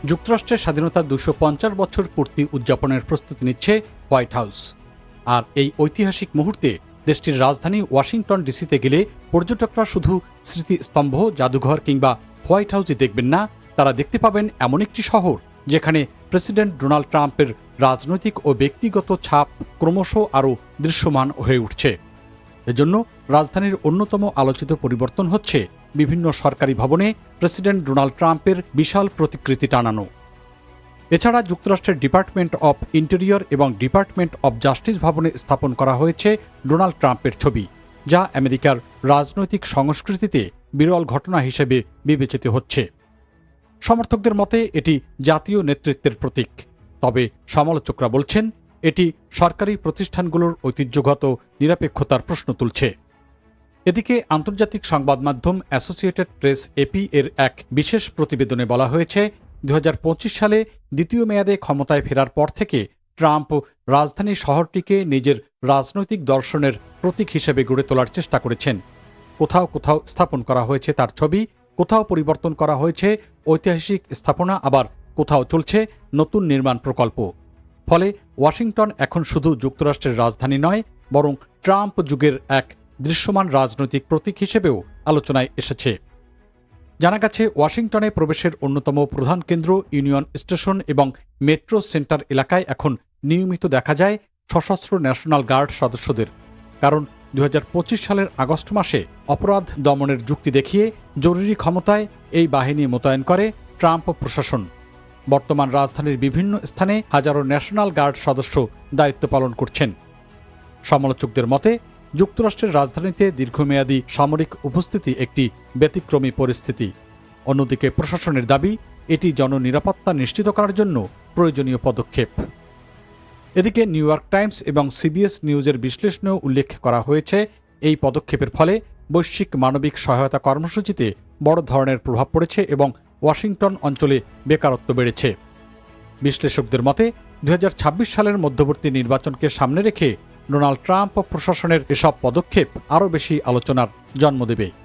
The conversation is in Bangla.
যুক্তরাষ্ট্রের স্বাধীনতার 250 বছর পূর্তি উদযাপনের প্রস্তুতি নিচ্ছে হোয়াইট হাউস। আর এই ঐতিহাসিক মুহূর্তে দেশটির রাজধানী ওয়াশিংটন ডিসিতে গেলে পর্যটকরা শুধু স্মৃতিস্তম্ভ, জাদুঘর কিংবা হোয়াইট হাউসই দেখবেন না, তারা দেখতে পাবেন এমন একটি শহর যেখানে প্রেসিডেন্ট ডোনাল্ড ট্রাম্পের রাজনৈতিক ও ব্যক্তিগত ছাপ ক্রমশ আরও দৃশ্যমান হয়ে উঠছে। এজন্য রাজধানীর অন্যতম আলোচিত পরিবর্তন হচ্ছে বিভিন্ন সরকারি ভবনে প্রেসিডেন্ট ডোনাল্ড ট্রাম্পের বিশাল প্রতিকৃতি টানানো। এছাড়া যুক্তরাষ্ট্রের ডিপার্টমেন্ট অব ইন্টেরিয়র এবং ডিপার্টমেন্ট অব জাস্টিস ভবনে স্থাপন করা হয়েছে ডোনাল্ড ট্রাম্পের ছবি, যা আমেরিকার রাজনৈতিক সংস্কৃতিতে বিরল ঘটনা হিসেবে বিবেচিত হচ্ছে। সমর্থকদের মতে এটি জাতীয় নেতৃত্বের প্রতীক, তবে সমালোচকরা বলছেন এটি সরকারি প্রতিষ্ঠানগুলোর ঐতিহ্যগত নিরপেক্ষতার প্রশ্ন তুলছে। এদিকে আন্তর্জাতিক সংবাদ মাধ্যম অ্যাসোসিয়েটেড প্রেস এপি এর এক বিশেষ প্রতিবেদনে বলা হয়েছে, 2025 সালে দ্বিতীয় মেয়াদে ক্ষমতায় ফেরার পর থেকে ট্রাম্প রাজধানী শহরটিকে নিজের রাজনৈতিক দর্শনের প্রতীক হিসেবে গড়ে তোলার চেষ্টা করেছেন। কোথাও কোথাও স্থাপন করা হয়েছে তার ছবি, কোথাও পরিবর্তন করা হয়েছে ঐতিহাসিক স্থাপনা, আবার কোথাও চলছে নতুন নির্মাণ প্রকল্প। ফলে ওয়াশিংটন এখন শুধু যুক্তরাষ্ট্রের রাজধানী নয়, বরং ট্রাম্প যুগের এক দৃশ্যমান রাজনৈতিক প্রতীক হিসেবেও আলোচনায় এসেছে। জানা গেছে, ওয়াশিংটনে প্রবেশের অন্যতম প্রধান কেন্দ্র ইউনিয়ন স্টেশন এবং মেট্রো সেন্টার এলাকায় এখন নিয়মিত দেখা যায় সশস্ত্র ন্যাশনাল গার্ড সদস্যদের। কারণ 2025 সালের আগস্ট মাসে অপরাধ দমনের যুক্তি দেখিয়ে জরুরি ক্ষমতায় এই বাহিনী মোতায়েন করে ট্রাম্প প্রশাসন। বর্তমান রাজধানীর বিভিন্ন স্থানে হাজারো ন্যাশনাল গার্ড সদস্য দায়িত্ব পালন করছেন। সমালোচকদের মতে, যুক্তরাষ্ট্রের রাজধানীতে দীর্ঘমেয়াদী সামরিক উপস্থিতি একটি ব্যতিক্রমী পরিস্থিতি। অন্যদিকে প্রশাসনের দাবি এটি জননিরাপত্তা নিশ্চিত করার জন্য প্রয়োজনীয় পদক্ষেপ। এদিকে নিউ ইয়র্ক টাইমস এবং সিবিএস নিউজের বিশ্লেষণেও উল্লেখ করা হয়েছে, এই পদক্ষেপের ফলে বৈশ্বিক মানবিক সহায়তা কর্মসূচিতে বড় ধরনের প্রভাব পড়েছে এবং ওয়াশিংটন অঞ্চলে বেকারত্ব বেড়েছে। বিশ্লেষকদের মতে, 2026 সালের মধ্যবর্তী নির্বাচনকে সামনে রেখে ডোনাল্ড ট্রাম্প প্রশাসনের এসব পদক্ষেপ আরও বেশি আলোচনার জন্ম দেবে।